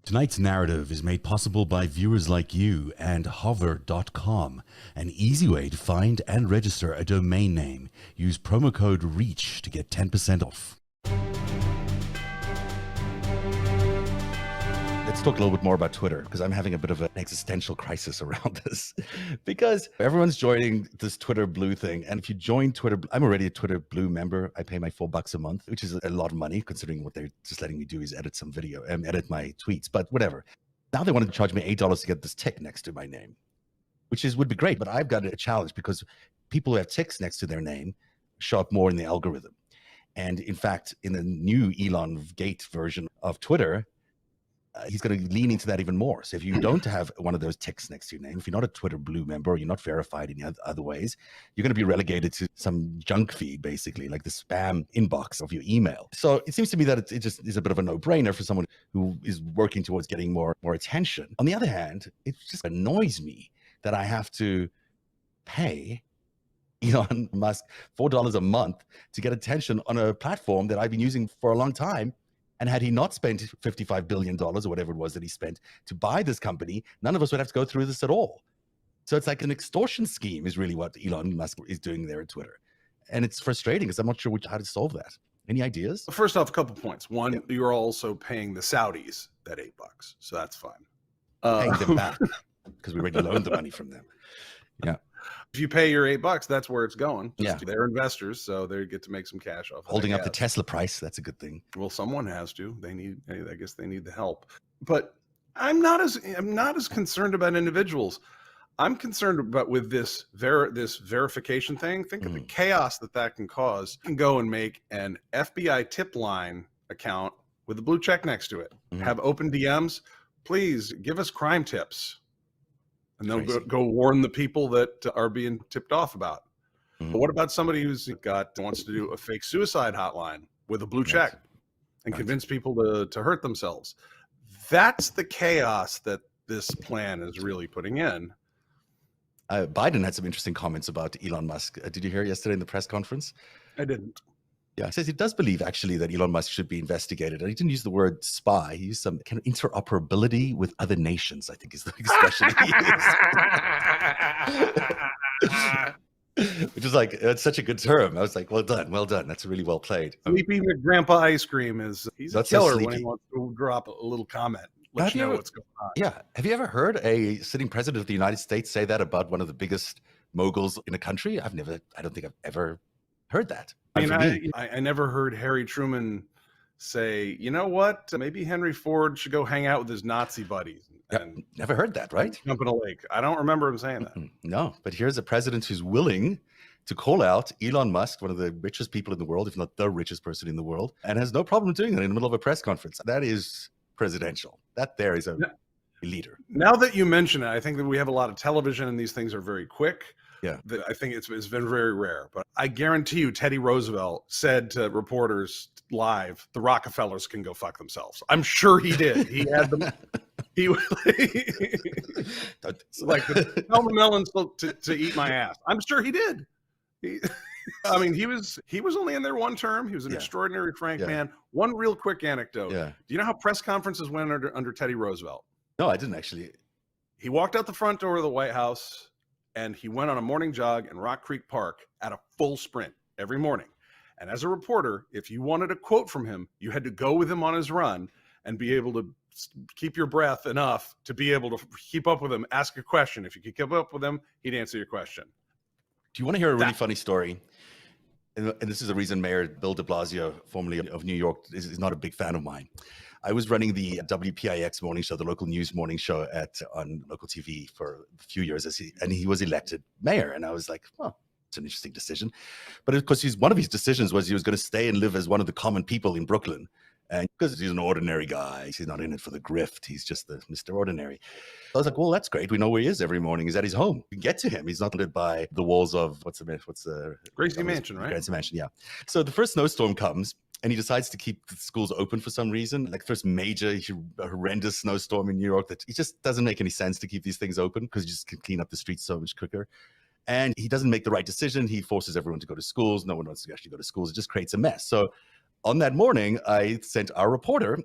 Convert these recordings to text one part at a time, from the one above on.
Tonight's narrative is made possible by viewers like you and hover.com, an easy way to find and register a domain name. Use promo code REACH to get 10% off. Let's talk a little bit more about Twitter, because I'm having a bit of an existential crisis around this. Because everyone's joining this Twitter Blue thing. And if you join Twitter, I'm already a Twitter Blue member. I pay my $4 a month, which is a lot of money considering what they're just letting me do is edit some video and edit my tweets, but whatever. Now they wanted to charge me $8 to get this tick next to my name, which would be great. But I've got a challenge because people who have ticks next to their name show up more in the algorithm. And in fact, in the new Elongate version of Twitter, he's going to lean into that even more. So if you don't have one of those ticks next to your name, if you're not a Twitter Blue member, or you're not verified in other ways, you're going to be relegated to some junk feed, basically, like the spam inbox of your email. So it seems to me that it just is a bit of a no-brainer for someone who is working towards getting more attention. On the other hand, it just annoys me that I have to pay Elon Musk $4 a month to get attention on a platform that I've been using for a long time. And had he not spent $55 billion or whatever it was that he spent to buy this company, none of us would have to go through this at all. So it's like an extortion scheme is really what Elon Musk is doing there at Twitter. And it's frustrating because I'm not sure how to solve that. Any ideas? First off, a couple points. One, you're also paying the Saudis that $8, so that's fine. Paying them back because we already loaned the money from them. Yeah. If you pay your $8, that's where it's going. Yeah. They're investors, so they get to make some cash off. Holding up the Tesla price, that's a good thing. Well, someone has to. I guess they need the help. But I'm not as concerned about individuals. I'm concerned about with this verification thing. Think of the chaos that can cause. You can go and make an FBI tip line account with a blue check next to it. Have open DMs. Please give us crime tips. And they'll go warn the people that are being tipped off about. But what about somebody who's wants to do a fake suicide hotline with a blue check and convince people to hurt themselves? That's the chaos that this plan is really putting in. Biden had some interesting comments about Elon Musk. Did you hear yesterday in the press conference? I didn't. Yeah, he says he does believe actually that Elon Musk should be investigated. And he didn't use the word spy. He used some kind of interoperability with other nations, I think is the expression he used. Which is like, it's such a good term. I was like, well done. That's really well played. Sleepy McGrandpa Ice Cream he's a killer when he wants to drop a little comment. Let you know what's going on. Yeah. Have you ever heard a sitting president of the United States say that about one of the biggest moguls in a country? I don't think I've ever heard that. I never heard Harry Truman say, you know what, maybe Henry Ford should go hang out with his Nazi buddies. And never heard that, right? Jump in a lake. I don't remember him saying that. No, but here's a president who's willing to call out Elon Musk, one of the richest people in the world, if not the richest person in the world, and has no problem doing that in the middle of a press conference. That is presidential. That there is a leader. Now that you mention it, I think that we have a lot of television and these things are very quick. Yeah, I think it's been very rare, but I guarantee you Teddy Roosevelt said to reporters live, the Rockefellers can go fuck themselves. I'm sure he did. He had them. He like tell the melons to eat my ass. I'm sure he did. He was only in there one term. He was an extraordinary frank man. One real quick anecdote. Yeah. Do you know how press conferences went under Teddy Roosevelt? No, I didn't actually. He walked out the front door of the White House and he went on a morning jog in Rock Creek Park at a full sprint every morning. And as a reporter, if you wanted a quote from him, you had to go with him on his run and be able to keep your breath enough to be able to keep up with him, ask a question. If you could keep up with him, he'd answer your question. Do you want to hear a really funny story? And this is the reason Mayor Bill de Blasio, formerly of New York, is not a big fan of mine. I was running the WPIX morning show, the local news morning show on local TV for a few years, and he was elected mayor. And I was like, oh, it's an interesting decision. But of course, one of his decisions was he was going to stay and live as one of the common people in Brooklyn. And because he's an ordinary guy, he's not in it for the grift. He's just the Mr. Ordinary. I was like, well, that's great. We know where he is every morning. He's at his home. We can get to him. He's not led by the walls of what's the Gracie Mansion, right? Gracie Mansion, yeah. So the first snowstorm comes, and he decides to keep the schools open for some reason. Like first major, horrendous snowstorm in New York that it just doesn't make any sense to keep these things open because you just can clean up the streets so much quicker. And he doesn't make the right decision. He forces everyone to go to schools. No one wants to actually go to schools. It just creates a mess. So on that morning, I sent our reporter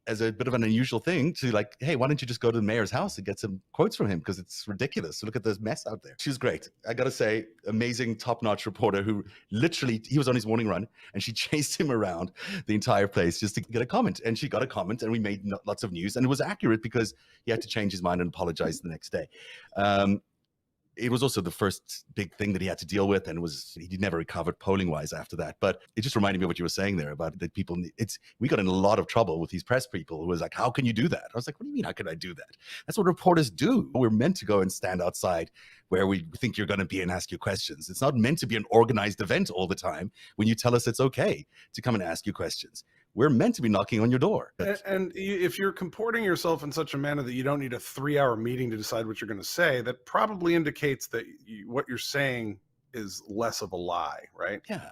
as a bit of an unusual thing to like, hey, why don't you just go to the mayor's house and get some quotes from him? Because it's ridiculous. So look at this mess out there. She was great. I got to say, amazing, top-notch reporter who literally, he was on his morning run and she chased him around the entire place just to get a comment. And she got a comment and we made lots of news. And it was accurate because he had to change his mind and apologize the next day. It was also the first big thing that he had to deal with, and he never recovered polling wise after that. But it just reminded me of what you were saying there about that people. We got in a lot of trouble with these press people who was like, "How can you do that?" I was like, "What do you mean? How can I do that?" That's what reporters do. We're meant to go and stand outside where we think you're going to be and ask you questions. It's not meant to be an organized event all the time when you tell us it's okay to come and ask you questions. We're meant to be knocking on your door. And if you're comporting yourself in such a manner that you don't need a 3-hour meeting to decide what you're going to say, that probably indicates that what you're saying is less of a lie, right? Yeah.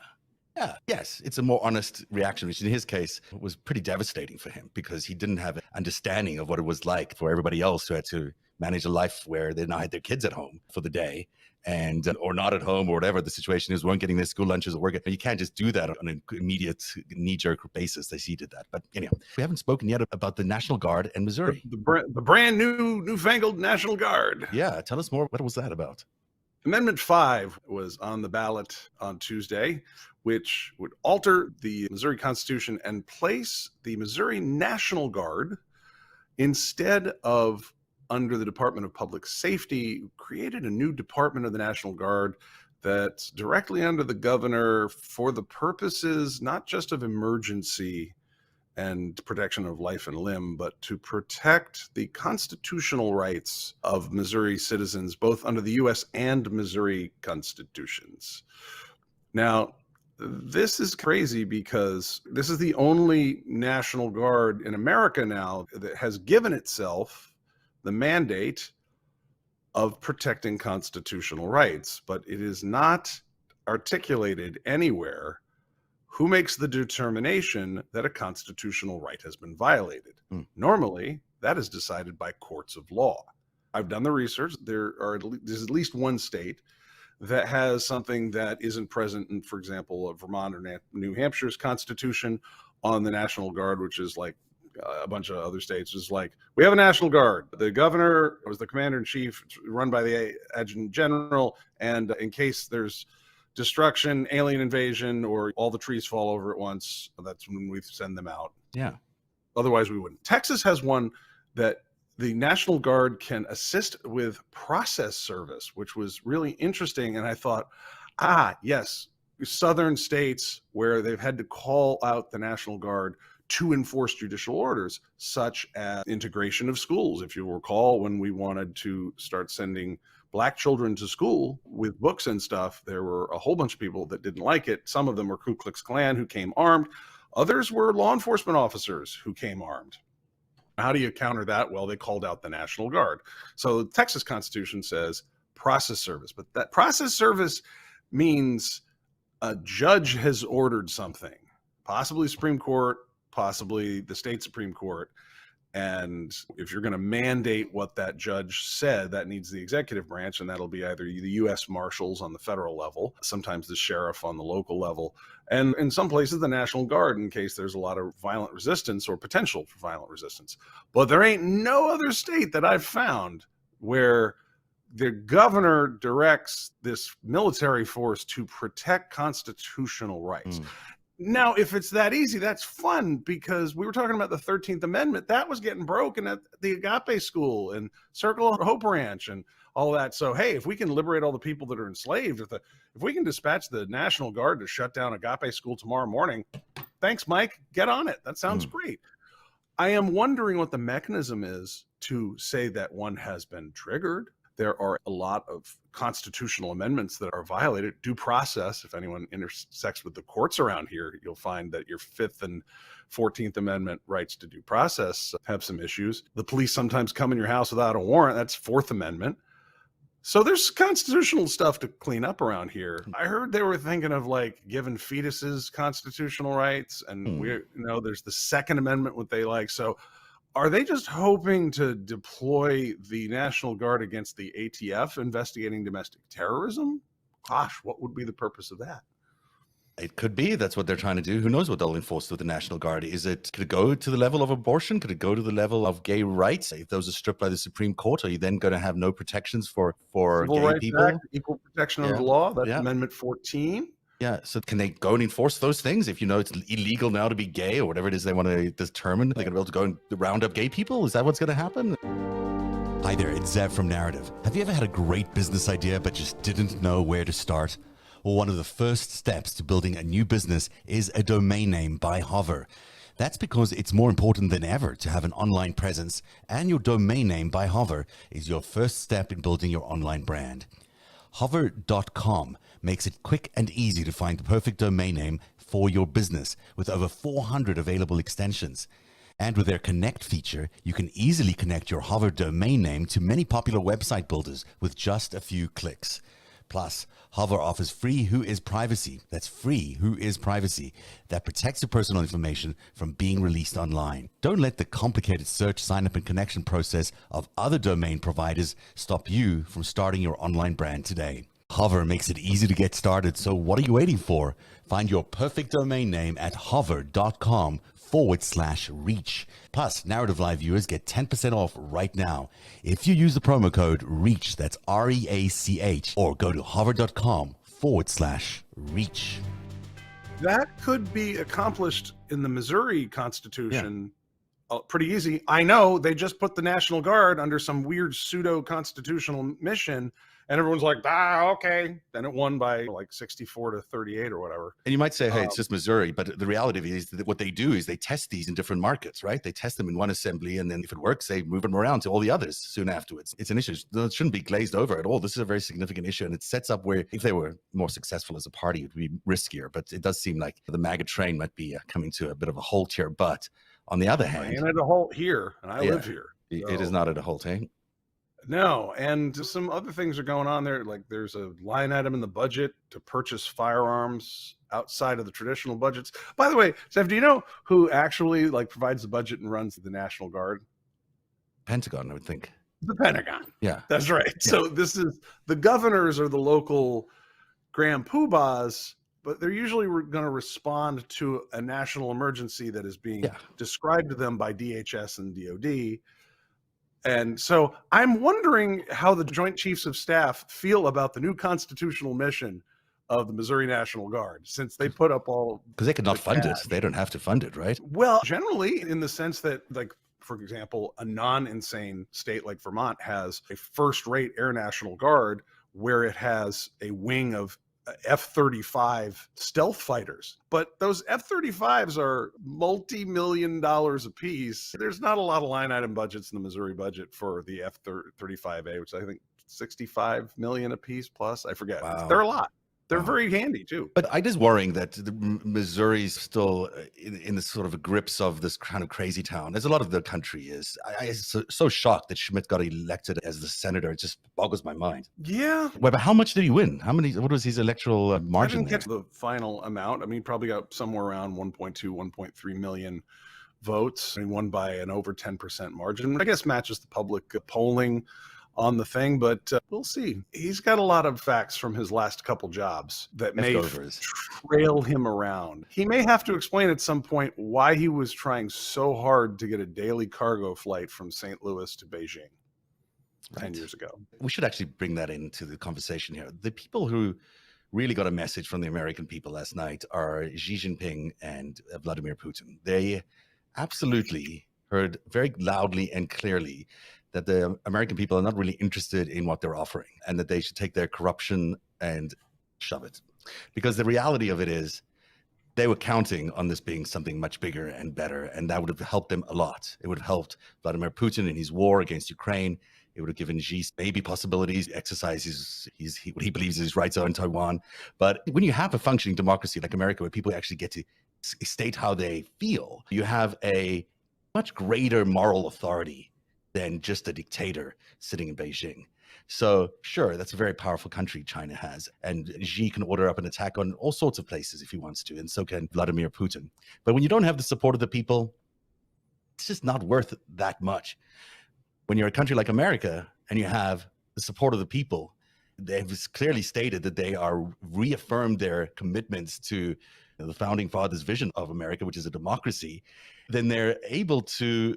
Yeah. Yes. It's a more honest reaction, which in his case was pretty devastating for him because he didn't have an understanding of what it was like for everybody else who had to manage a life where they now had their kids at home for the day and or not at home or whatever the situation is, weren't getting their school lunches or work. You can't just do that on an immediate knee-jerk basis as he did that. But anyhow, we haven't spoken yet about the National Guard and Missouri. The brand newfangled National Guard. Yeah. Tell us more. What was that about? Amendment 5 was on the ballot on Tuesday, which would alter the Missouri Constitution and place the Missouri National Guard instead of under the Department of Public Safety. Created a new Department of the National Guard that's directly under the governor for the purposes not just of emergency and protection of life and limb, but to protect the constitutional rights of Missouri citizens, both under the U.S. and Missouri constitutions. Now, this is crazy because this is the only National Guard in America now that has given itself the mandate of protecting constitutional rights, but it is not articulated anywhere who makes the determination that a constitutional right has been violated. Normally, that is decided by courts of law. I've done the research. There's at least one state that has something that isn't present in, for example, Vermont or New Hampshire's constitution on the National Guard, which is like a bunch of other states. Is like, we have a National Guard. The governor was the commander-in-chief, run by the adjutant general, and in case there's destruction, alien invasion, or all the trees fall over at once, that's when we send them out. Yeah. Otherwise, we wouldn't. Texas has one that the National Guard can assist with process service, which was really interesting. And I thought, yes, southern states where they've had to call out the National Guard to enforce judicial orders, such as integration of schools. If you recall, when we wanted to start sending Black children to school with books and stuff, there were a whole bunch of people that didn't like it. Some of them were Ku Klux Klan who came armed. Others were law enforcement officers who came armed. How do you counter that? Well, they called out the National Guard. So the Texas Constitution says process service, but that process service means a judge has ordered something, possibly Supreme Court, possibly the state Supreme Court. And if you're going to mandate what that judge said, that needs the executive branch, and that'll be either the U.S. Marshals on the federal level, sometimes the sheriff on the local level, and in some places the National Guard in case there's a lot of violent resistance or potential for violent resistance. But there ain't no other state that I've found where the governor directs this military force to protect constitutional rights. Now, if it's that easy, that's fun, because we were talking about the 13th Amendment. That was getting broken at the Agape School and Circle of Hope Ranch and all that. So, hey, if we can liberate all the people that are enslaved, if we can dispatch the National Guard to shut down Agape School tomorrow morning, thanks, Mike. Get on it. That sounds great. I am wondering what the mechanism is to say that one has been triggered. There are a lot of constitutional amendments that are violated. Due process, if anyone intersects with the courts around here, you'll find that your 5th and 14th Amendment rights to due process have some issues. The police sometimes come in your house without a warrant. That's 4th Amendment. So there's constitutional stuff to clean up around here. I heard they were thinking of like giving fetuses constitutional rights, and there's the 2nd Amendment, what they like. So are they just hoping to deploy the National Guard against the ATF investigating domestic terrorism? Gosh, what would be the purpose of that? It could be that's what they're trying to do. Who knows what they'll enforce with the National Guard? Could it go to the level of abortion? Could it go to the level of gay rights? If those are stripped by the Supreme Court, are you then going to have no protections for Civil gay Rights Act, people? equal protection under Yeah, the law. That's yeah, Amendment 14. yeah. So can they go and enforce those things? If you know it's illegal now to be gay or whatever it is they want to determine, they're going to be able to go and round up gay people? Is that what's going to happen? Hi there, it's Zev from Narrative. Have you ever had a great business idea but just didn't know where to start? Well, one of the first steps to building a new business is a domain name by Hover. That's because it's more important than ever to have an online presence, and your domain name by Hover is your first step in building your online brand. Hover.com makes it quick and easy to find the perfect domain name for your business with over 400 available extensions. And with their Connect feature, you can easily connect your Hover domain name to many popular website builders with just a few clicks. Plus, Hover offers free Who Is Privacy. That's free Who Is Privacy that protects your personal information from being released online. Don't let the complicated search, sign up, and connection process of other domain providers stop you from starting your online brand today. Hover makes it easy to get started, so what are you waiting for? Find your perfect domain name at hover.com/reach. Plus, Narrative Live viewers get 10% off right now if you use the promo code REACH, that's REACH, or go to hover.com/reach. That could be accomplished in the Missouri Constitution pretty easy. I know they just put the National Guard under some weird pseudo-constitutional mission, and everyone's like, okay. Then it won by like 64-38 or whatever. And you might say, hey, it's just Missouri. But the reality is that what they do is they test these in different markets, right? They test them in one assembly, and then if it works, they move them around to all the others soon afterwards. It's an issue. It shouldn't be glazed over at all. This is a very significant issue, and it sets up where if they were more successful as a party, it would be riskier. But it does seem like the MAGA train might be coming to a bit of a halt here. But on the other hand, and at a halt here, and I live here. It is not at a halt, eh? No, and some other things are going on there. Like there's a line item in the budget to purchase firearms outside of the traditional budgets. By the way, Steph, do you know who actually like provides the budget and runs the National Guard? Pentagon, I would think. The Pentagon. Yeah, that's right. Yeah. So this is the governors are the local grand poobahs, but they're usually going to respond to a national emergency that is being described to them by DHS and DOD. And so I'm wondering how the Joint Chiefs of Staff feel about the new constitutional mission of the Missouri National Guard, since they put up all... Because they could not fund it. They don't have to fund it, right? Well, generally, in the sense that, like, for example, a non-insane state like Vermont has a first-rate Air National Guard where it has a wing of F-35 stealth fighters, but those F-35s are multi-million dollars a piece. There's not a lot of line item budgets in the Missouri budget for the F-35A, which I think 65 million a piece plus. I forget. Wow. They're a lot. They're very handy too. But it is worrying that Missouri's still in the sort of grips of this kind of crazy town, as a lot of the country is. I'm so shocked that Schmidt got elected as the senator. It just boggles my mind. Yeah. Wait, but how much did he win? What was his electoral margin? I didn't catch the final amount. I mean, he probably got somewhere around 1.2, 1.3 million votes. He won by an over 10% margin. I guess matches the public polling on the thing, but we'll see. He's got a lot of facts from his last couple jobs that may trail him around. He may have to explain at some point why he was trying so hard to get a daily cargo flight from St. Louis to Beijing 10 years ago. We should actually bring that into the conversation here. The people who really got a message from the American people last night are Xi Jinping and Vladimir Putin. They absolutely heard very loudly and clearly that the American people are not really interested in what they're offering, and that they should take their corruption and shove it. Because the reality of it is they were counting on this being something much bigger and better, and that would have helped them a lot. It would have helped Vladimir Putin in his war against Ukraine. It would have given Xi maybe possibilities, exercise what he believes is his rights on Taiwan. But when you have a functioning democracy like America, where people actually get to state how they feel, you have a much greater moral authority than just a dictator sitting in Beijing. So sure, that's a very powerful country China has. And Xi can order up an attack on all sorts of places if he wants to, and so can Vladimir Putin. But when you don't have the support of the people, it's just not worth that much. When you're a country like America and you have the support of the people, they've clearly stated that they are reaffirmed their commitments to the founding fathers' vision of America, which is a democracy, then they're able to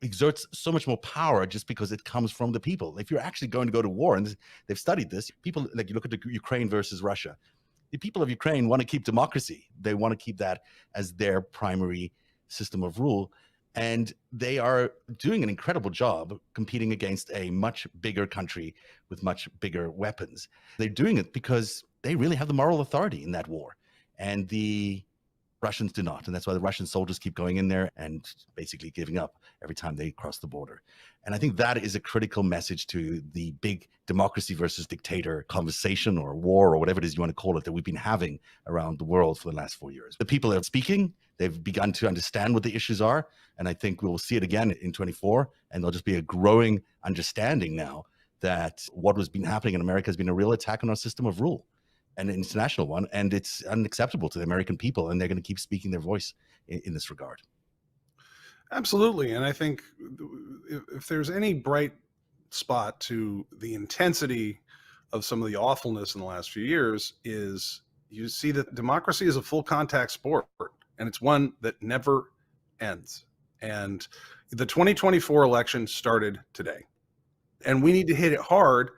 exert so much more power just because it comes from the people. If you're actually going to go to war, and they've studied this, people, like you look at the Ukraine versus Russia, the people of Ukraine want to keep democracy. They want to keep that as their primary system of rule. And they are doing an incredible job competing against a much bigger country with much bigger weapons. They're doing it because they really have the moral authority in that war. And the Russians do not. And that's why the Russian soldiers keep going in there and basically giving up every time they cross the border. And I think that is a critical message to the big democracy versus dictator conversation or war or whatever it is you want to call it that we've been having around the world for the last 4 years. The people are speaking. They've begun to understand what the issues are. And I think we'll see it again in 24. And there'll just be a growing understanding now that what has been happening in America has been a real attack on our system of rule, an international one, and it's unacceptable to the American people, and they're going to keep speaking their voice in this regard. Absolutely. And I think if there's any bright spot to the intensity of some of the awfulness in the last few years is you see that democracy is a full contact sport, and it's one that never ends. And the 2024 election started today, and we need to hit it hard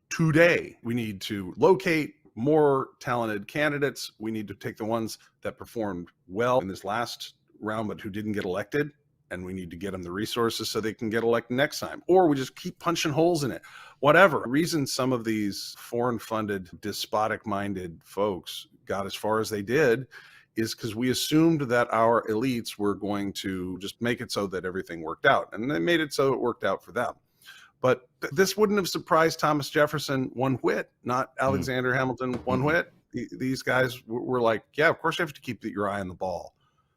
today. We need to locate more talented candidates. We need to take the ones that performed well in this last round but who didn't get elected, and we need to get them the resources so they can get elected next time. Or we just keep punching holes in it. Whatever. The reason some of these foreign-funded, despotic-minded folks got as far as they did is because we assumed that our elites were going to just make it so that everything worked out. And they made it so it worked out for them. But this wouldn't have surprised Thomas Jefferson one whit, not Alexander Hamilton one whit. These guys were like, yeah, of course you have to keep your eye on the ball.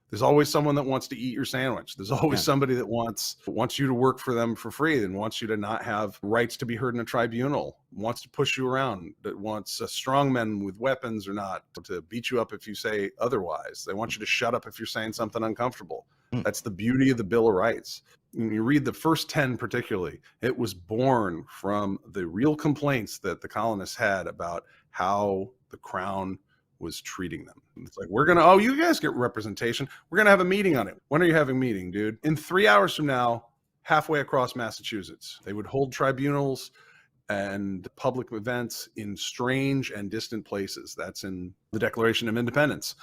There's always someone that wants to eat your sandwich. There's always somebody that wants you to work for them for free and wants you to not have rights to be heard in a tribunal, wants to push you around, that wants strong men with weapons or not to beat you up if you say otherwise. They want you to shut up if you're saying something uncomfortable. That's the beauty of the Bill of Rights. When you read the first 10 particularly, it was born from the real complaints that the colonists had about how the crown was treating them. It's like, you guys get representation. We're going to have a meeting on it. When are you having a meeting, dude? In 3 hours from now, halfway across Massachusetts. They would hold tribunals and public events in strange and distant places. That's in the Declaration of Independence.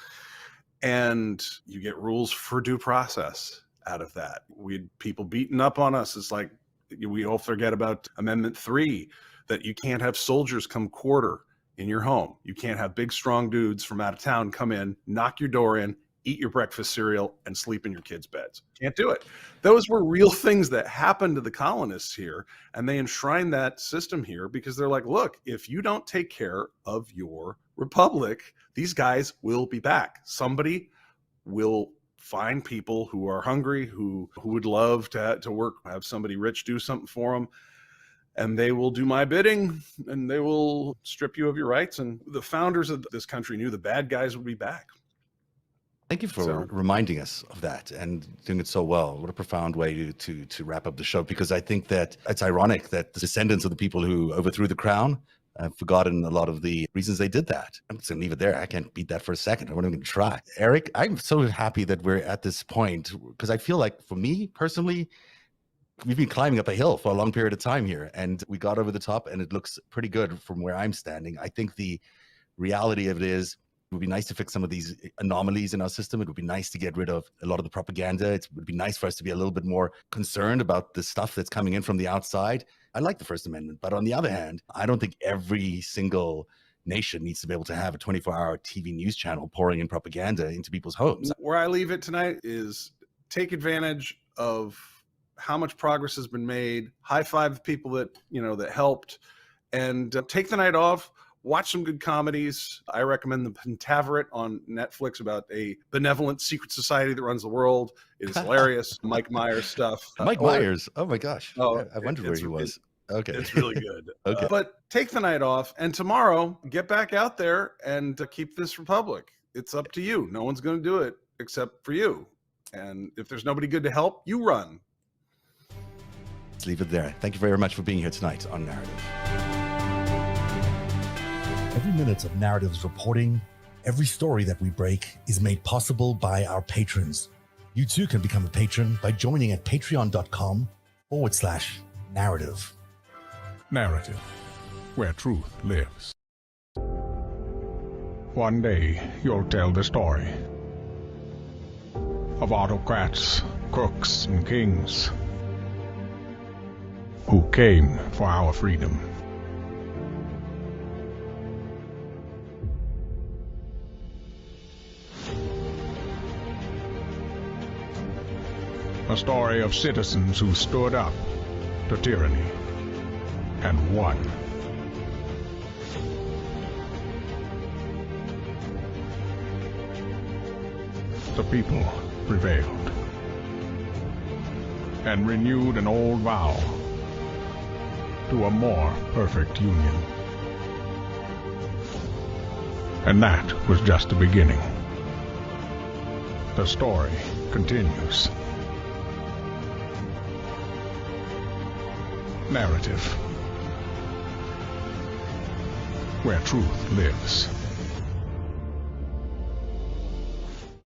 And you get rules for due process out of that. We had people beating up on us. It's like, we all forget about Amendment 3, that you can't have soldiers come quarter in your home. You can't have big, strong dudes from out of town come in, knock your door in, eat your breakfast cereal, and sleep in your kids' beds. Can't do it. Those were real things that happened to the colonists here, and they enshrined that system here because they're like, look, if you don't take care of your republic, these guys will be back. Somebody will find people who are hungry, who would love to work, have somebody rich do something for them, and they will do my bidding, and they will strip you of your rights. And the founders of this country knew the bad guys would be back. Thank you for reminding us of that and doing it so well. What a profound way to wrap up the show, because I think that it's ironic that the descendants of the people who overthrew the crown have forgotten a lot of the reasons they did that. I'm just going to leave it there. I can't beat that for a second. I won't even try. Eric, I'm so happy that we're at this point, because I feel like, for me personally, we've been climbing up a hill for a long period of time here, and we got over the top, and it looks pretty good from where I'm standing. I think the reality of it is, it would be nice to fix some of these anomalies in our system. It would be nice to get rid of a lot of the propaganda. It would be nice for us to be a little bit more concerned about the stuff that's coming in from the outside. I like the First Amendment, but on the other hand, I don't think every single nation needs to be able to have a 24-hour TV news channel pouring in propaganda into people's homes. Where I leave it tonight is take advantage of how much progress has been made. High five the people that helped, and take the night off. Watch some good comedies. I recommend the Pentaveret on Netflix about a benevolent secret society that runs the world. It is hilarious. Mike Myers stuff. Mike Myers. Oh my gosh. I wondered where he was. Okay. It's really good. Okay. But take the night off, and tomorrow get back out there and keep this republic. It's up to you. No one's going to do it except for you. And if there's nobody good to help, you run. Let's leave it there. Thank you very much for being here tonight on Narrative. Every minute of Narratives reporting, every story that we break is made possible by our patrons. You too can become a patron by joining at patreon.com/narrative. Narrative, where truth lives. One day, you'll tell the story of autocrats, crooks, and kings who came for our freedom. A story of citizens who stood up to tyranny and won. The people prevailed and renewed an old vow to a more perfect union. And that was just the beginning. The story continues. Narrative, where truth lives.